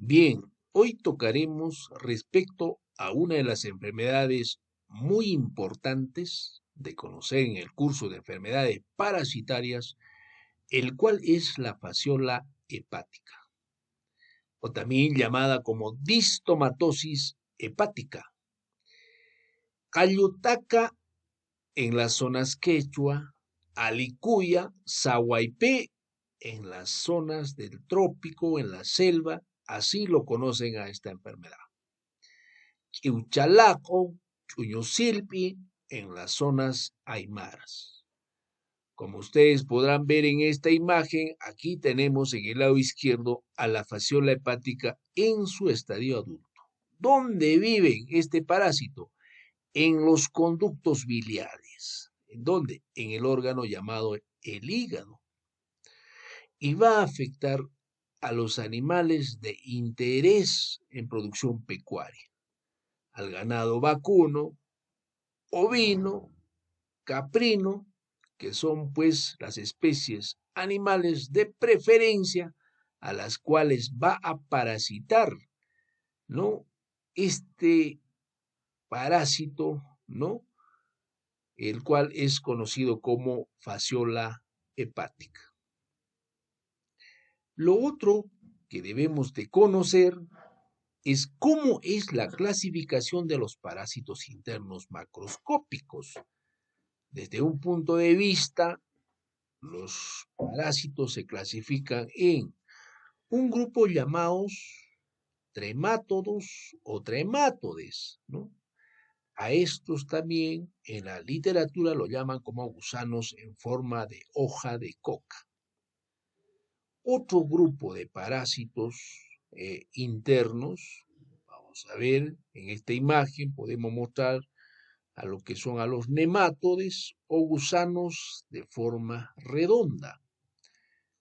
Bien, hoy tocaremos respecto a una de las enfermedades muy importantes de conocer en el curso de enfermedades parasitarias, el cual es la fasciola hepática, o también llamada como distomatosis hepática. Cayutaca en las zonas quechua, alicuya, sahuaypé en las zonas del trópico, en la selva, así lo conocen a esta enfermedad. Chiuchalaco, Chuyusilpi, en las zonas aymaras. Como ustedes podrán ver en esta imagen, aquí tenemos en el lado izquierdo a la fasciola hepática en su estadio adulto. ¿Dónde vive este parásito? En los conductos biliares. ¿En dónde? En el órgano llamado el hígado. Y va a afectar a los animales de interés en producción pecuaria, al ganado vacuno, ovino, caprino, que son pues las especies animales de preferencia a las cuales va a parasitar, ¿no? Este parásito, ¿no? El cual es conocido como fasciola hepática. Lo otro que debemos de conocer es cómo es la clasificación de los parásitos internos macroscópicos. Desde un punto de vista, los parásitos se clasifican en un grupo llamados tremátodos o tremátodes, ¿no? A estos también en la literatura lo llaman como gusanos en forma de hoja de coca. Otro grupo de parásitos internos, vamos a ver, en esta imagen podemos mostrar a lo que son a los nemátodes o gusanos de forma redonda.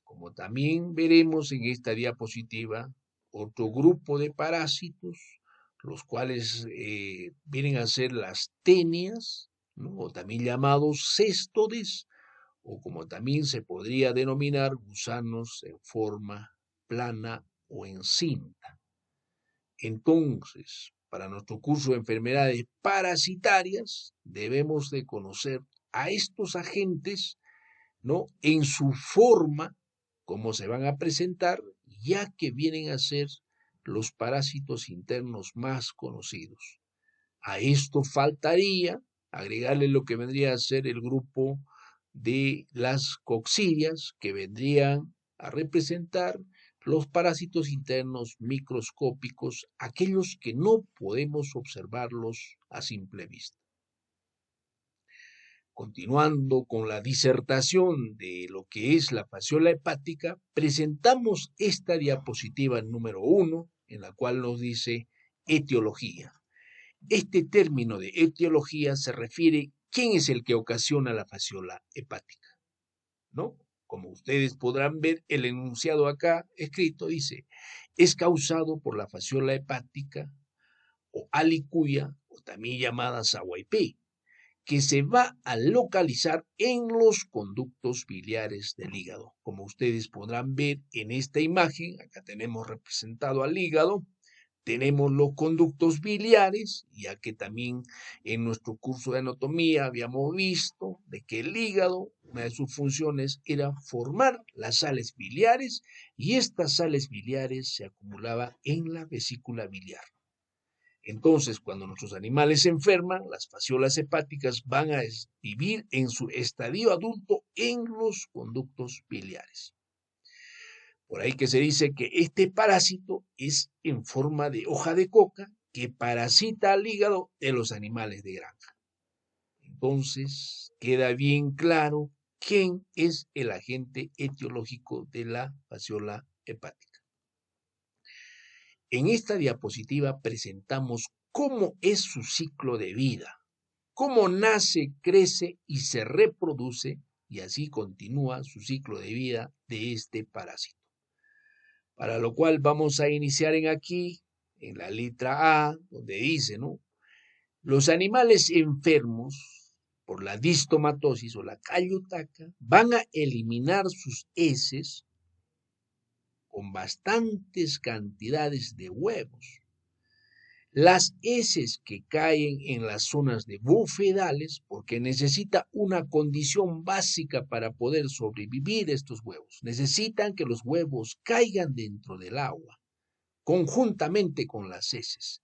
Como también veremos en esta diapositiva, otro grupo de parásitos, los cuales vienen a ser las tenias, ¿no? O también llamados céstodes, o como también se podría denominar gusanos en forma plana o en cinta. Entonces, para nuestro curso de enfermedades parasitarias, debemos de conocer a estos agentes, ¿no? En su forma, cómo se van a presentar, ya que vienen a ser los parásitos internos más conocidos. A esto faltaría agregarle lo que vendría a ser el grupo de las coccidias, que vendrían a representar los parásitos internos microscópicos, aquellos que no podemos observarlos a simple vista. Continuando con la disertación de lo que es la fasciola hepática, presentamos esta diapositiva número 1, en la cual nos dice etiología. Este término de etiología se refiere a quién es el que ocasiona la fasciola hepática, ¿no? Como ustedes podrán ver, el enunciado acá escrito dice, es causado por la fasciola hepática o alicuya, o también llamada sahuaypé, que se va a localizar en los conductos biliares del hígado. Como ustedes podrán ver en esta imagen, acá tenemos representado al hígado, tenemos los conductos biliares, ya que también en nuestro curso de anatomía habíamos visto de que el hígado, una de sus funciones era formar las sales biliares y estas sales biliares se acumulaban en la vesícula biliar. Entonces, cuando nuestros animales se enferman, las fasciolas hepáticas van a vivir en su estadio adulto en los conductos biliares. Por ahí que se dice que este parásito es en forma de hoja de coca que parasita al hígado de los animales de granja. Entonces, queda bien claro quién es el agente etiológico de la fasciola hepática. En esta diapositiva presentamos cómo es su ciclo de vida, cómo nace, crece y se reproduce, y así continúa su ciclo de vida de este parásito. Para lo cual vamos a iniciar aquí, en la letra A, donde dice, ¿no? Los animales enfermos por la distomatosis o la cayutaca van a eliminar sus heces con bastantes cantidades de huevos. Las heces que caen en las zonas de bufedales, porque necesita una condición básica para poder sobrevivir estos huevos. Necesitan que los huevos caigan dentro del agua, conjuntamente con las heces.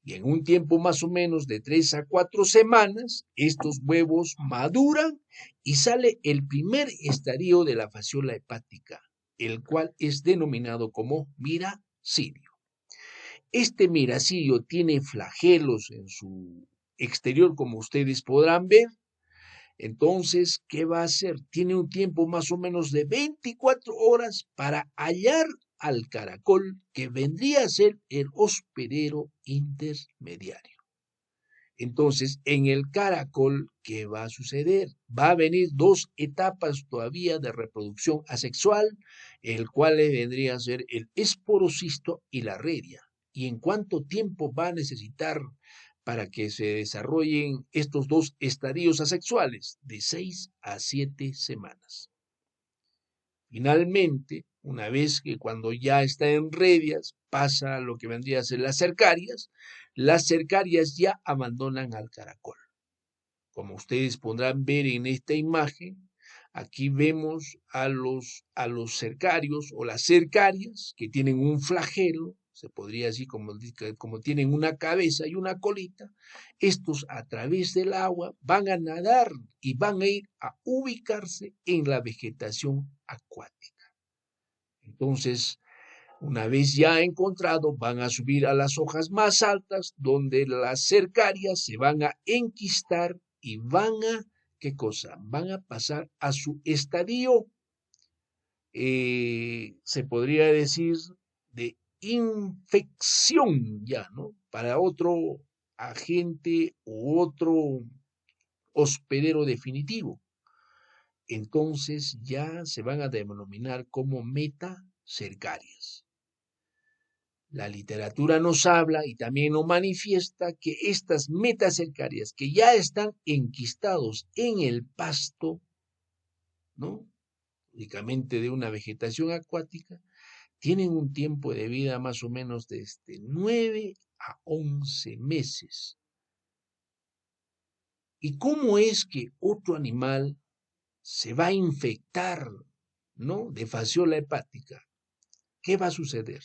Y en un tiempo más o menos de 3 a 4 semanas, estos huevos maduran y sale el primer estadio de la fasciola hepática, el cual es denominado como miracidio. Este miracidio tiene flagelos en su exterior, como ustedes podrán ver. Entonces, ¿qué va a hacer? Tiene un tiempo más o menos de 24 horas para hallar al caracol que vendría a ser el hospedero intermediario. Entonces, en el caracol, ¿qué va a suceder? Va a venir 2 etapas todavía de reproducción asexual, el cual vendría a ser el esporocisto y la redia. ¿Y en cuánto tiempo va a necesitar para que se desarrollen estos 2 estadios asexuales? De 6 a 7 semanas. Finalmente, una vez que cuando ya está en redias, pasa lo que vendría a ser las cercarias ya abandonan al caracol. Como ustedes podrán ver en esta imagen, aquí vemos a los cercarios o las cercarias que tienen un flagelo, se podría decir como tienen una cabeza y una colita. Estos a través del agua van a nadar y van a ir a ubicarse en la vegetación acuática. Entonces, una vez ya encontrado, van a subir a las hojas más altas, donde las cercarias se van a enquistar y van a, ¿qué cosa? Van a pasar a su estadio, se podría decir, de infección ya, ¿no? Para otro agente u otro hospedero definitivo. Entonces ya se van a denominar como metacercarias. La literatura nos habla y también nos manifiesta que estas metacercarias que ya están enquistados en el pasto, ¿no? Únicamente de una vegetación acuática, tienen un tiempo de vida más o menos de 9 a 11 meses. ¿Y cómo es que otro animal se va a infectar, ¿no? De fasciola hepática? ¿Qué va a suceder?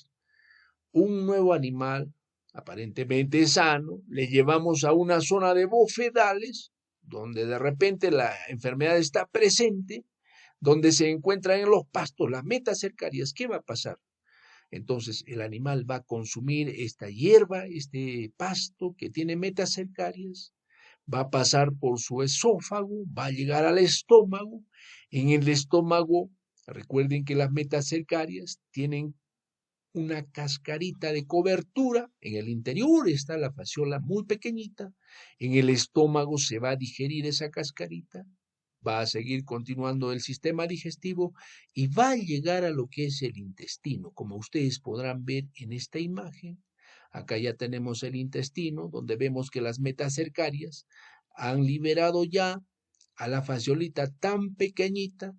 Un nuevo animal, aparentemente sano, le llevamos a una zona de bofedales, donde de repente la enfermedad está presente, donde se encuentran en los pastos las metacercarias. ¿Qué va a pasar? Entonces el animal va a consumir esta hierba, este pasto que tiene metacercarias, va a pasar por su esófago, va a llegar al estómago. En el estómago, recuerden que las metacercarias tienen una cascarita de cobertura, en el interior está la fasciola muy pequeñita, en el estómago se va a digerir esa cascarita, va a seguir continuando el sistema digestivo y va a llegar a lo que es el intestino, como ustedes podrán ver en esta imagen. Acá ya tenemos el intestino, donde vemos que las metacercarias han liberado ya a la fasciolita tan pequeñita.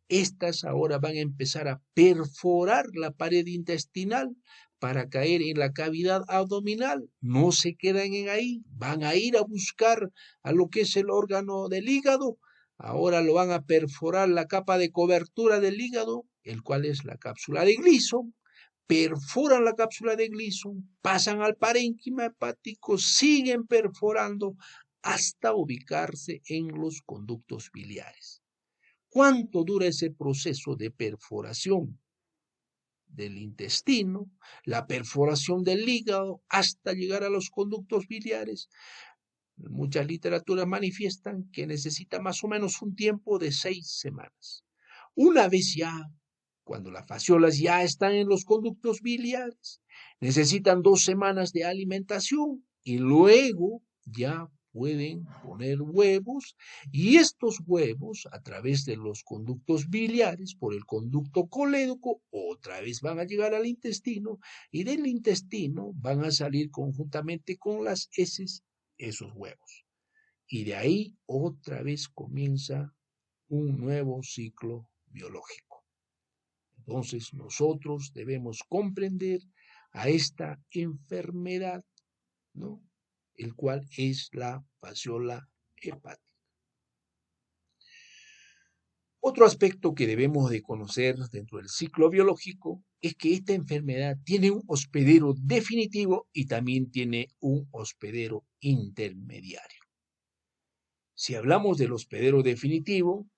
Estas ahora van a empezar a perforar la pared intestinal para caer en la cavidad abdominal. No se quedan en ahí, van a ir a buscar a lo que es el órgano del hígado. Ahora lo van a perforar la capa de cobertura del hígado, el cual es la cápsula de Gleason. Perforan la cápsula de Gleason, pasan al parénquima hepático, siguen perforando hasta ubicarse en los conductos biliares. ¿Cuánto dura ese proceso de perforación del intestino, la perforación del hígado, hasta llegar a los conductos biliares? Muchas literaturas manifiestan que necesita más o menos un tiempo de 6 semanas. Una vez ya, cuando las fasciolas ya están en los conductos biliares, necesitan 2 semanas de alimentación y luego ya pueden poner huevos, y estos huevos a través de los conductos biliares por el conducto colédoco otra vez van a llegar al intestino, y del intestino van a salir conjuntamente con las heces esos huevos, y de ahí otra vez comienza un nuevo ciclo biológico. Entonces nosotros debemos comprender a esta enfermedad, ¿no? El cual es la fasciola hepática. Otro aspecto que debemos de conocer dentro del ciclo biológico es que esta enfermedad tiene un hospedero definitivo y también tiene un hospedero intermediario. Si hablamos del hospedero definitivo,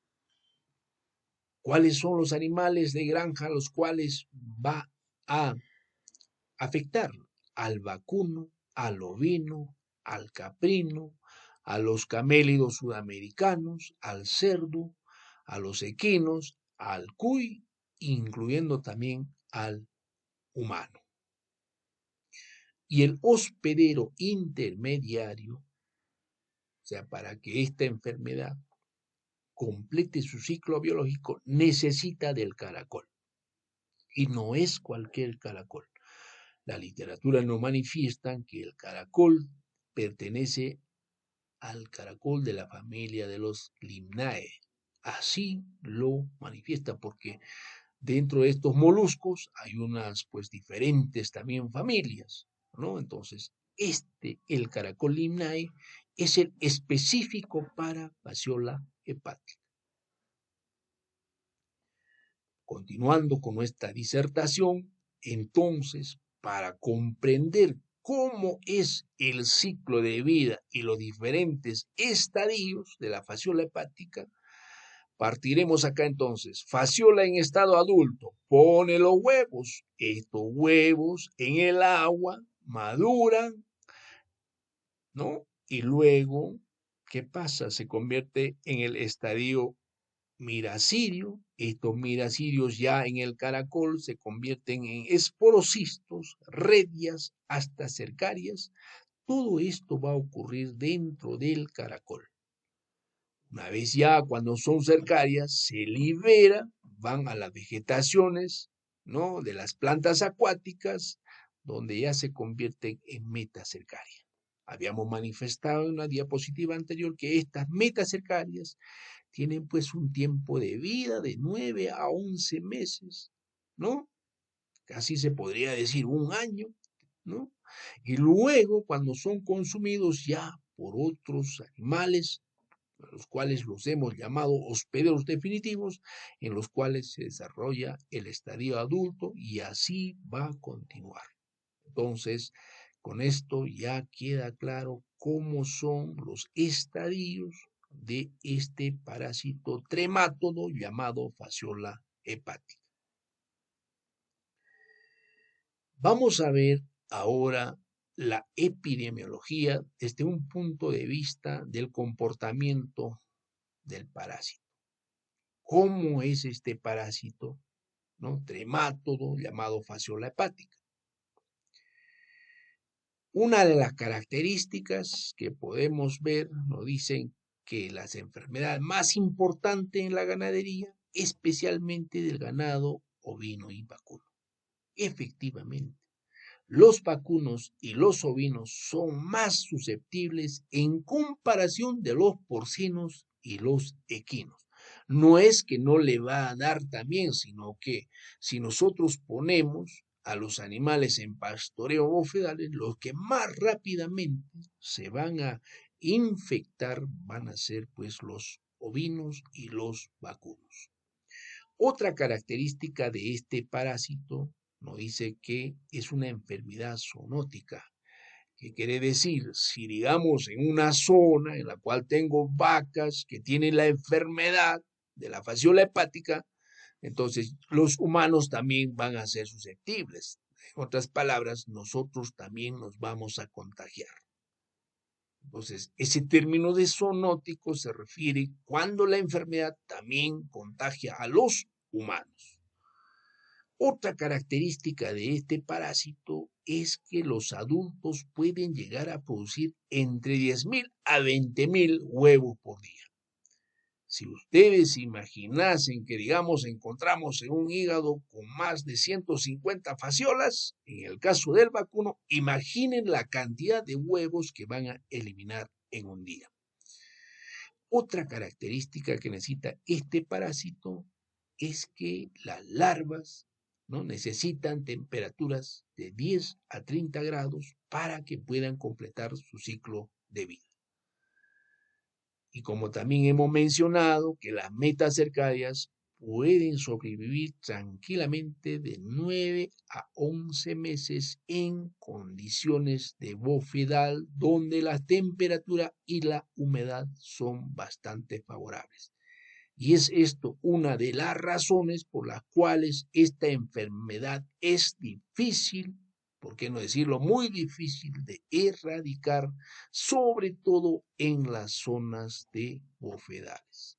¿cuáles son los animales de granja a los cuales va a afectar? Al vacuno, al ovino, al caprino, a los camélidos sudamericanos, al cerdo, a los equinos, al cuy, incluyendo también al humano. Y el hospedero intermediario, o sea, para que esta enfermedad complete su ciclo biológico, necesita del caracol. Y no es cualquier caracol. La literatura nos manifiesta que el caracol pertenece al caracol de la familia de los Limnae. Así lo manifiesta porque dentro de estos moluscos hay unas pues diferentes también familias, ¿no? Entonces, el caracol Limnae es el específico para fasciola hepática. Continuando con nuestra disertación, entonces, para comprender cómo es el ciclo de vida y los diferentes estadios de la fasciola hepática, partiremos acá entonces. Fasciola en estado adulto, pone los huevos. Estos huevos en el agua maduran, ¿no? Y luego, ¿qué pasa? Se convierte en el estadio miracidio. Estos miracidios ya en el caracol se convierten en esporocistos, redias, hasta cercarias. Todo esto va a ocurrir dentro del caracol. Una vez ya cuando son cercarias, se libera, van a las vegetaciones, ¿no? De las plantas acuáticas, donde ya se convierten en metacercaria. Habíamos manifestado en una diapositiva anterior que estas metacercarias tienen pues un tiempo de vida de 9 a 11 meses, ¿no? Casi se podría decir un año, ¿no? Y luego, cuando son consumidos ya por otros animales, los cuales los hemos llamado hospederos definitivos, en los cuales se desarrolla el estadio adulto y así va a continuar. Entonces, con esto ya queda claro cómo son los estadios de este parásito tremátodo llamado fasciola hepática. Vamos a ver ahora la epidemiología desde un punto de vista del comportamiento del parásito. ¿Cómo es este parásito, ¿no? Tremátodo llamado fasciola hepática? Una de las características que podemos ver nos dicen que las enfermedades más importantes en la ganadería, especialmente del ganado ovino y vacuno. Efectivamente, los vacunos y los ovinos son más susceptibles en comparación de los porcinos y los equinos. No es que no le va a dar también, sino que si nosotros ponemos a los animales en pastoreo bofedales, los que más rápidamente se van a infectar van a ser pues los ovinos y los vacunos. Otra característica de este parásito nos dice que es una enfermedad zoonótica. ¿Qué quiere decir? Si digamos en una zona en la cual tengo vacas que tienen la enfermedad de la fasciola hepática, entonces los humanos también van a ser susceptibles. En otras palabras, nosotros también nos vamos a contagiar. Entonces, ese término de zoonótico se refiere cuando la enfermedad también contagia a los humanos. Otra característica de este parásito es que los adultos pueden llegar a producir entre 10.000 a 20.000 huevos por día. Si ustedes imaginasen que, digamos, encontramos en un hígado con más de 150 fasciolas, en el caso del vacuno, imaginen la cantidad de huevos que van a eliminar en un día. Otra característica que necesita este parásito es que las larvas, ¿no?, necesitan temperaturas de 10 a 30 grados para que puedan completar su ciclo de vida. Y como también hemos mencionado que las metacercarias pueden sobrevivir tranquilamente de 9 a 11 meses en condiciones de bofedal donde la temperatura y la humedad son bastante favorables. Y es esto una de las razones por las cuales esta enfermedad es difícil, por qué no decirlo, muy difícil de erradicar, sobre todo en las zonas de bofedales.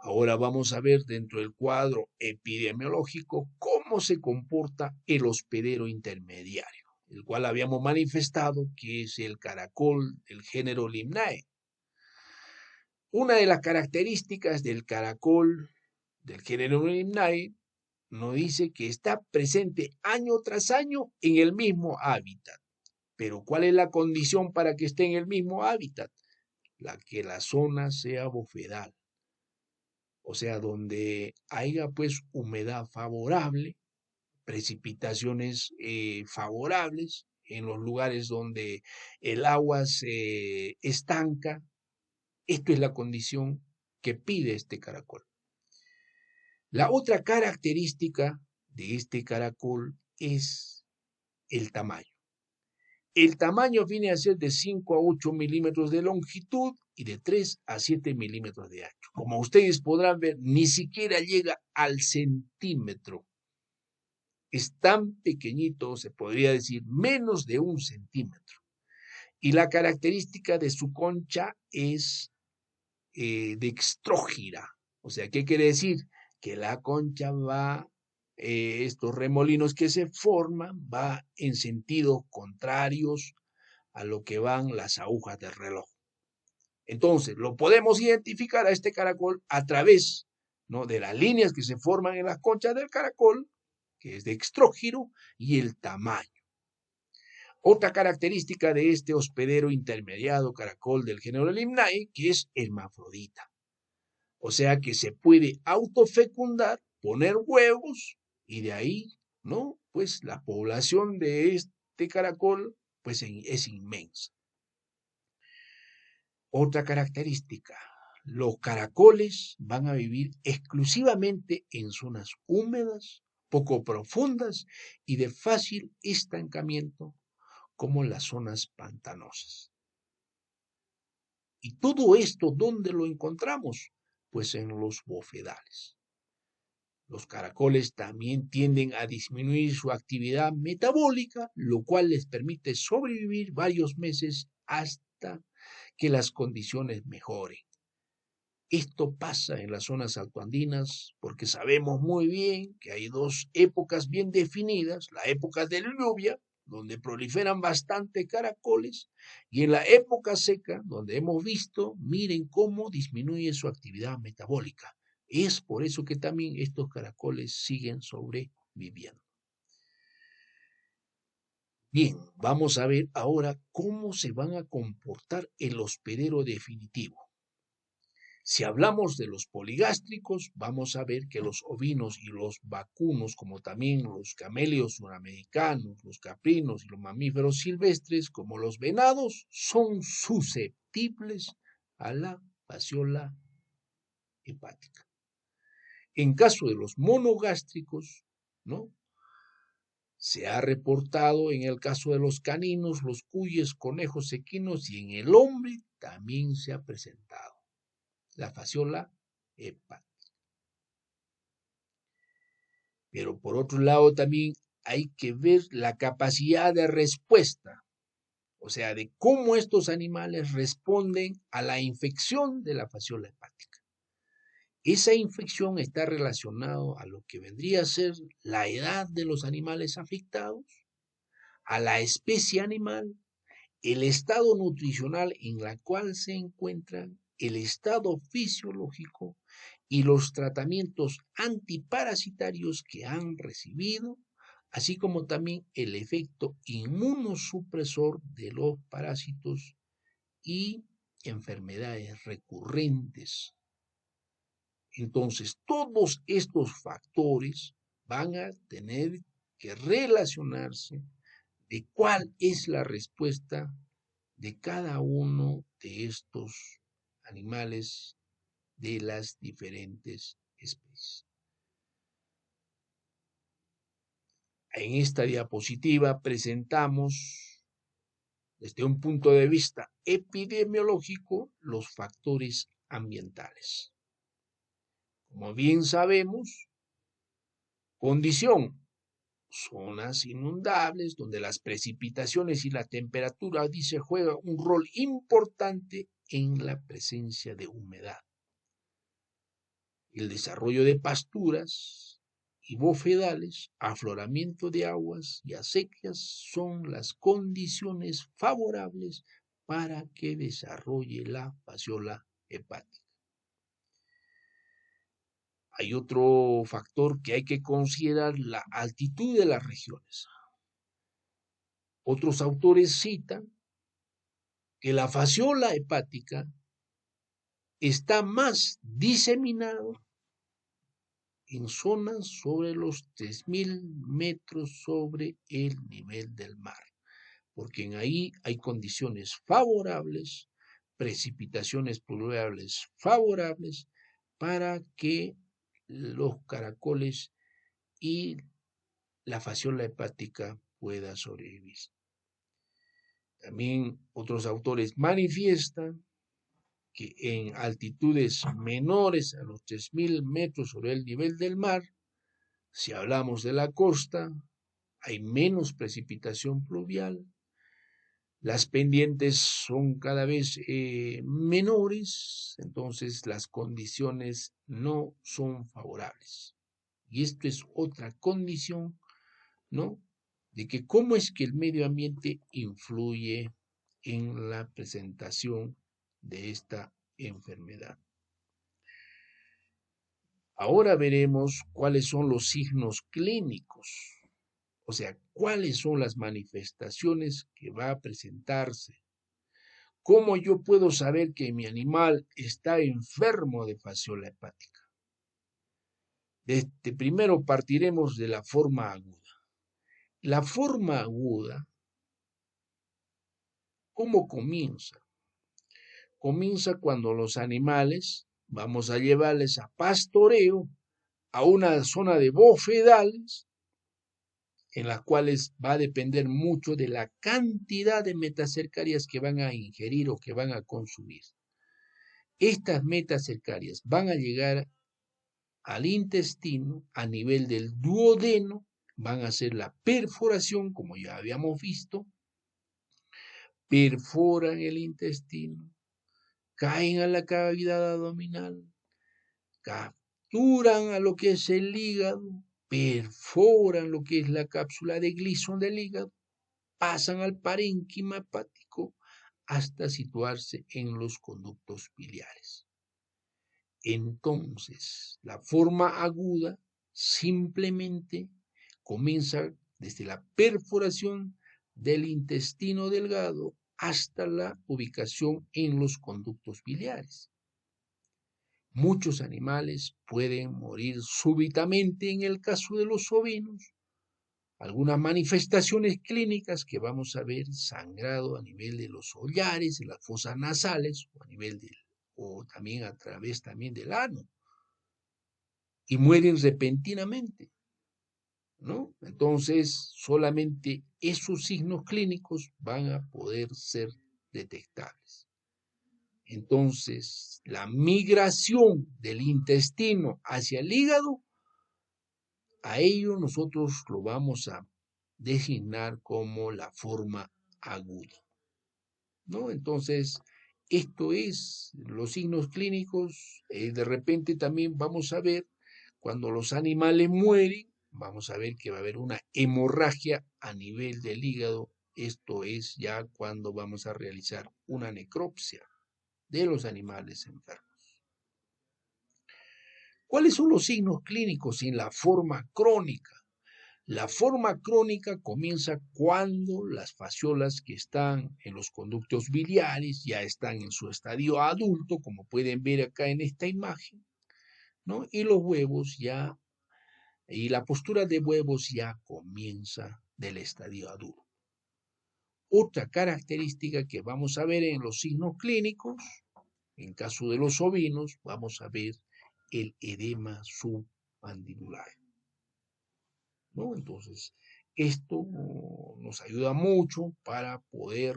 Ahora vamos a ver dentro del cuadro epidemiológico cómo se comporta el hospedero intermediario, el cual habíamos manifestado que es el caracol del género Limnae. Una de las características del caracol del género Limnae nos dice que está presente año tras año en el mismo hábitat. Pero ¿cuál es la condición para que esté en el mismo hábitat? Que la zona sea bofedal. O sea, donde haya pues humedad favorable, precipitaciones favorables, en los lugares donde el agua se estanca. Esto es la condición que pide este caracol. La otra característica de este caracol es el tamaño. El tamaño viene a ser de 5 a 8 milímetros de longitud y de 3 a 7 milímetros de ancho. Como ustedes podrán ver, ni siquiera llega al centímetro. Es tan pequeñito, se podría decir, menos de 1 centímetro. Y la característica de su concha es dextrógira. O sea, ¿qué quiere decir? Que la concha va, estos remolinos que se forman, va en sentidos contrarios a lo que van las agujas del reloj. Entonces, lo podemos identificar a este caracol a través, ¿no?, de las líneas que se forman en las conchas del caracol, que es dextrógiro, y el tamaño. Otra característica de este hospedero intermediado caracol del género Limnae, que es hermafrodita. O sea que se puede autofecundar, poner huevos, y de ahí, ¿no?, pues la población de este caracol pues es inmensa. Otra característica, los caracoles van a vivir exclusivamente en zonas húmedas, poco profundas y de fácil estancamiento, como las zonas pantanosas. ¿Y todo esto dónde lo encontramos? Pues en los bofedales. Los caracoles también tienden a disminuir su actividad metabólica, lo cual les permite sobrevivir varios meses hasta que las condiciones mejoren. Esto pasa en las zonas altoandinas porque sabemos muy bien que hay dos épocas bien definidas, la época de la lluvia, donde proliferan bastante caracoles, y en la época seca, donde hemos visto, miren cómo disminuye su actividad metabólica. Es por eso que también estos caracoles siguen sobreviviendo. Bien, vamos a ver ahora cómo se van a comportar el hospedero definitivo. Si hablamos de los poligástricos, vamos a ver que los ovinos y los vacunos, como también los camélidos suramericanos, los caprinos y los mamíferos silvestres, como los venados, son susceptibles a la fasciola hepática. En caso de los monogástricos, ¿no?, se ha reportado en el caso de los caninos, los cuyes, conejos, equinos, y en el hombre también se ha presentado la fasciola hepática. Pero por otro lado también hay que ver la capacidad de respuesta, o sea, de cómo estos animales responden a la infección de la fasciola hepática. Esa infección está relacionada a lo que vendría a ser la edad de los animales afectados, a la especie animal, el estado nutricional en el cual se encuentran, el estado fisiológico y los tratamientos antiparasitarios que han recibido, así como también el efecto inmunosupresor de los parásitos y enfermedades recurrentes Entonces, todos estos factores van a tener que relacionarse de cuál es la respuesta de cada uno de estos animales de las diferentes especies. En esta diapositiva presentamos, desde un punto de vista epidemiológico, los factores ambientales. Como bien sabemos, condición, zonas inundables donde las precipitaciones y la temperatura juegan un rol importante en la presencia de humedad. El desarrollo de pasturas y bofedales, afloramiento de aguas y acequias son las condiciones favorables para que desarrolle la fasciola hepática. Hay otro factor que hay que considerar, la altitud de las regiones. Otros autores citan que la fasciola hepática está más diseminada en zonas sobre los 3.000 metros sobre el nivel del mar, porque en ahí hay condiciones favorables, precipitaciones pluviales favorables para que los caracoles y la fasciola hepática pueda sobrevivir. También otros autores manifiestan que en altitudes menores a los 3.000 metros sobre el nivel del mar, si hablamos de la costa, hay menos precipitación pluvial, las pendientes son cada vez menores, entonces las condiciones no son favorables. Y esto es otra condición, ¿no?, de que cómo es que el medio ambiente influye en la presentación de esta enfermedad. Ahora veremos cuáles son los signos clínicos, o sea, cuáles son las manifestaciones que va a presentarse. ¿Cómo yo puedo saber que mi animal está enfermo de fasciola hepática? Primero partiremos de la forma aguda. La forma aguda, ¿cómo comienza? Comienza cuando los animales, vamos a llevarles a pastoreo a una zona de bofedales, en las cuales va a depender mucho de la cantidad de metacercarias que van a ingerir o que van a consumir. Estas metacercarias van a llegar al intestino a nivel del duodeno, van a hacer la perforación, como ya habíamos visto, perforan el intestino, caen a la cavidad abdominal, capturan a lo que es el hígado, perforan lo que es la cápsula de Gleason del hígado, pasan al parénquima hepático hasta situarse en los conductos biliares. Entonces, la forma aguda simplemente comienza desde la perforación del intestino delgado hasta la ubicación en los conductos biliares. Muchos animales pueden morir súbitamente en el caso de los ovinos. Algunas manifestaciones clínicas que vamos a ver: sangrado a nivel de los hollares, de las fosas nasales, o a nivel o también a través también del ano, y mueren repentinamente, ¿no? Entonces, solamente esos signos clínicos van a poder ser detectables. Entonces, la migración del intestino hacia el hígado, a ello nosotros lo vamos a designar como la forma aguda, ¿no? Entonces, esto es los signos clínicos. De repente también vamos a ver, cuando los animales mueren, vamos a ver que va a haber una hemorragia a nivel del hígado. Esto es ya cuando vamos a realizar una necropsia de los animales enfermos. ¿Cuáles son los signos clínicos en la forma crónica? La forma crónica comienza cuando las fasciolas que están en los conductos biliares ya están en su estadio adulto, como pueden ver acá en esta imagen, ¿no? Y los huevos ya, y la postura de huevos ya comienza del estadio adulto. Otra característica que vamos a ver en los signos clínicos, en caso de los ovinos, vamos a ver el edema submandibular, ¿no? Entonces, esto nos ayuda mucho para poder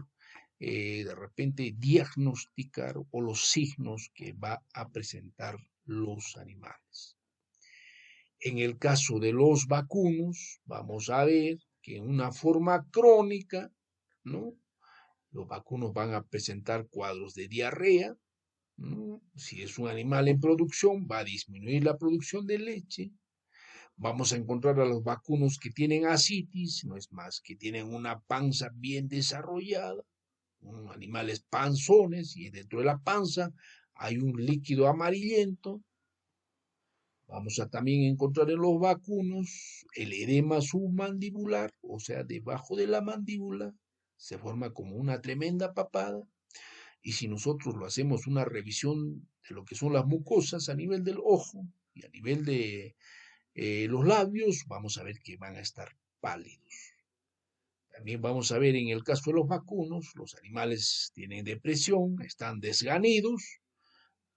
de repente diagnosticar o los signos que va a presentar los animales. En el caso de los vacunos, vamos a ver que en una forma crónica, ¿no? Los vacunos van a presentar cuadros de diarrea, ¿no? Si es un animal en producción, va a disminuir la producción de leche. Vamos a encontrar a los vacunos que tienen ascitis, no es más, que tienen una panza bien desarrollada, animales panzones, y dentro de la panza hay un líquido amarillento. Vamos a también encontrar en los vacunos el edema submandibular, o sea, debajo de la mandíbula, se forma como una tremenda papada. Y si nosotros lo hacemos una revisión de lo que son las mucosas a nivel del ojo y a nivel de los labios, vamos a ver que van a estar pálidos. También vamos a ver en el caso de los vacunos, los animales tienen depresión, están desganidos,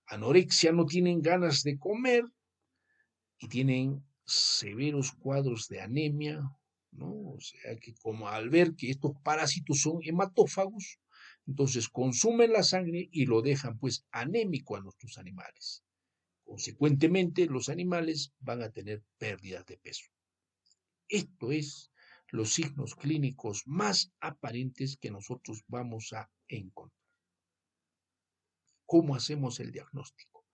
anorexia, no tienen ganas de comer y tienen severos cuadros de anemia, ¿no? O sea que como al ver que estos parásitos son hematófagos, entonces consumen la sangre y lo dejan pues anémico a nuestros animales. Consecuentemente, los animales van a tener pérdidas de peso. Esto es los signos clínicos más aparentes que nosotros vamos a encontrar. ¿Cómo hacemos el diagnóstico?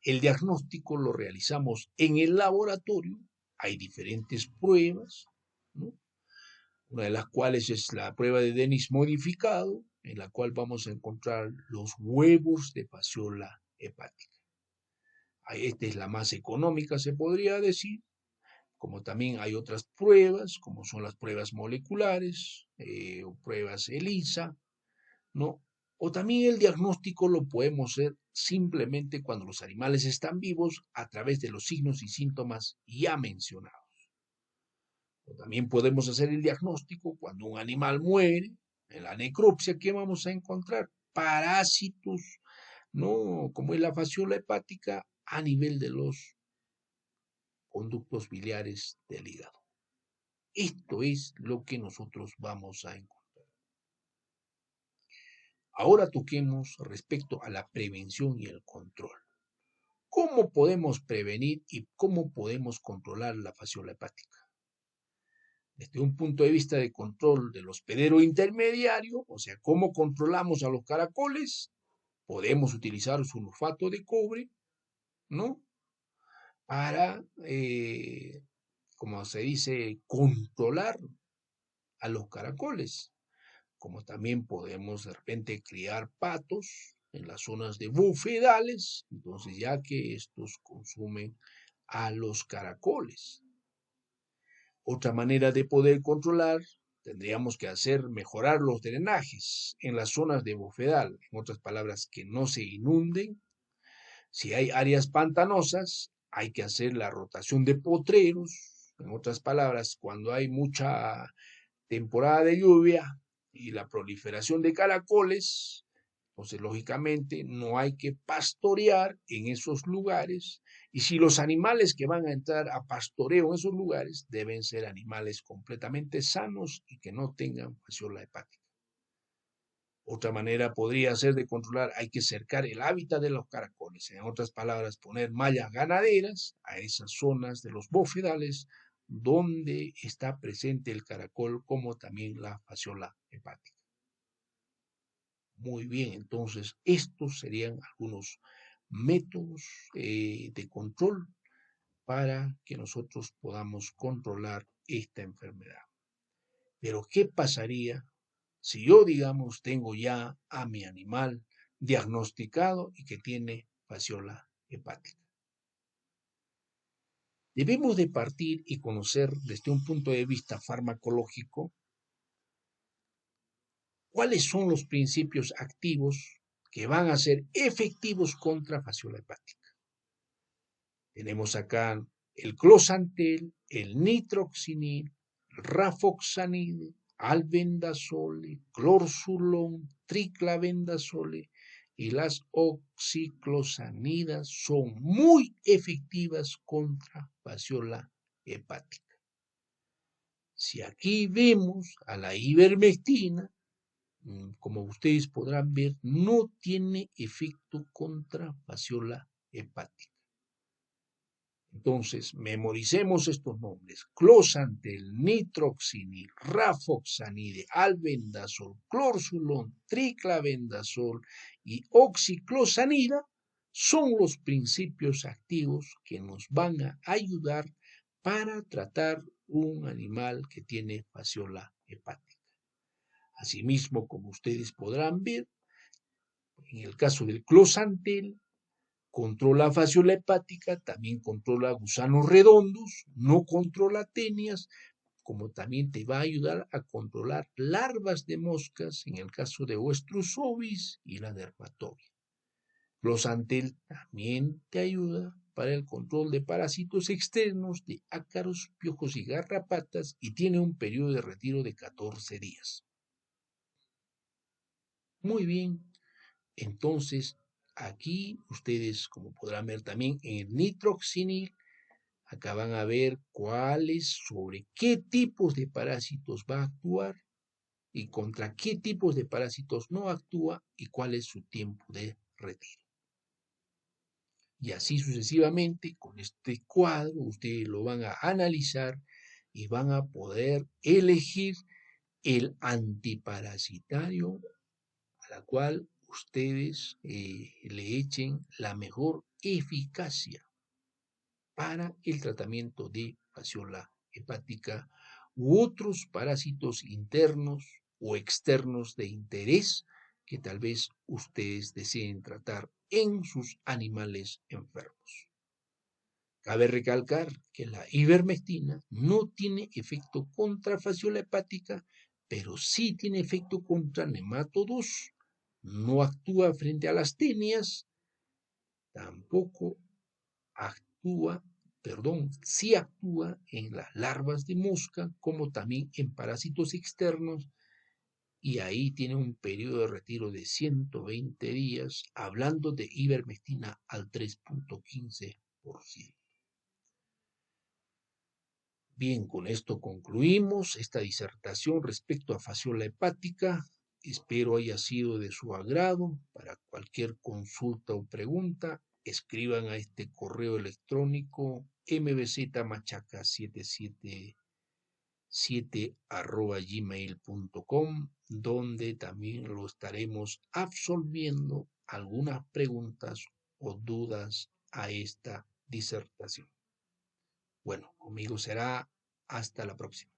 El diagnóstico lo realizamos en el laboratorio. Hay diferentes pruebas, ¿no? Una de las cuales es la prueba de Dennis modificado, en la cual vamos a encontrar los huevos de fasciola hepática. Esta es la más económica, se podría decir, como también hay otras pruebas, como son las pruebas moleculares, o pruebas ELISA, ¿no? O también el diagnóstico lo podemos hacer simplemente cuando los animales están vivos a través de los signos y síntomas ya mencionados. O también podemos hacer el diagnóstico cuando un animal muere, en la necropsia, ¿qué vamos a encontrar? Parásitos, ¿no? Como es la fasciola hepática a nivel de los conductos biliares del hígado. Esto es lo que nosotros vamos a encontrar. Ahora toquemos respecto a la prevención y el control. ¿Cómo podemos prevenir y cómo podemos controlar la fasciola hepática? Desde un punto de vista de control del hospedero intermediario, o sea, cómo controlamos a los caracoles, podemos utilizar sulfato de cobre, ¿no? Para, como se dice, controlar a los caracoles. Como también podemos de repente criar patos en las zonas de bufedales, entonces ya que estos consumen a los caracoles. Otra manera de poder controlar, tendríamos que mejorar los drenajes en las zonas de bufedal, en otras palabras, que no se inunden. Si hay áreas pantanosas, hay que hacer la rotación de potreros, en otras palabras, cuando hay mucha temporada de lluvia y la proliferación de caracoles, entonces lógicamente no hay que pastorear en esos lugares, y si los animales que van a entrar a pastoreo en esos lugares deben ser animales completamente sanos y que no tengan fasciola hepática. Otra manera podría ser de controlar, hay que cercar el hábitat de los caracoles, en otras palabras, poner mallas ganaderas a esas zonas de los bofedales donde está presente el caracol, como también la fasciola hepática. Muy bien, entonces estos serían algunos métodos de control para que nosotros podamos controlar esta enfermedad. Pero ¿qué pasaría si yo, digamos, tengo ya a mi animal diagnosticado y que tiene fasciola hepática? Debemos de partir y conocer desde un punto de vista farmacológico cuáles son los principios activos que van a ser efectivos contra fasciola hepática. Tenemos acá el closantel, el nitroxinil, rafoxanide, albendazole, clorzulón, triclavendazole y las oxiclosanidas son muy efectivas contra fasciola hepática. Si aquí vemos a la ivermectina, como ustedes podrán ver, no tiene efecto contra fasciola hepática. Entonces, memoricemos estos nombres: closantel, nitroxinil, rafoxanide, albendazol, clorzulón, triclavendazol y oxiclosanida son los principios activos que nos van a ayudar para tratar un animal que tiene fasciola hepática. Asimismo, como ustedes podrán ver, en el caso del closantel, controla fasciola hepática, también controla gusanos redondos, no controla tenias, como también te va a ayudar a controlar larvas de moscas en el caso de Oestrus ovis y la dermatobia. Closantel también te ayuda para el control de parásitos externos, de ácaros, piojos y garrapatas, y tiene un periodo de retiro de 14 días. Muy bien, entonces aquí ustedes, como podrán ver también en el nitroxinil, acá van a ver sobre qué tipos de parásitos va a actuar y contra qué tipos de parásitos no actúa y cuál es su tiempo de retiro. Y así sucesivamente, con este cuadro, ustedes lo van a analizar y van a poder elegir el antiparasitario a la cual ustedes le echen la mejor eficacia para el tratamiento de fasciola hepática u otros parásitos internos o externos de interés que tal vez ustedes deseen tratar en sus animales enfermos. Cabe recalcar que la ivermectina no tiene efecto contra fasciola hepática, pero sí tiene efecto contra nematodos. No actúa frente a las tenias, tampoco sí actúa en las larvas de mosca, como también en parásitos externos, y ahí tiene un periodo de retiro de 120 días, hablando de ivermectina al 3.15%. Bien, con esto concluimos esta disertación respecto a fasciola hepática. Espero haya sido de su agrado. Para cualquier consulta o pregunta, escriban a este correo electrónico mbz777@gmail.com, donde también lo estaremos absolviendo algunas preguntas o dudas a esta disertación. Bueno, conmigo será hasta la próxima.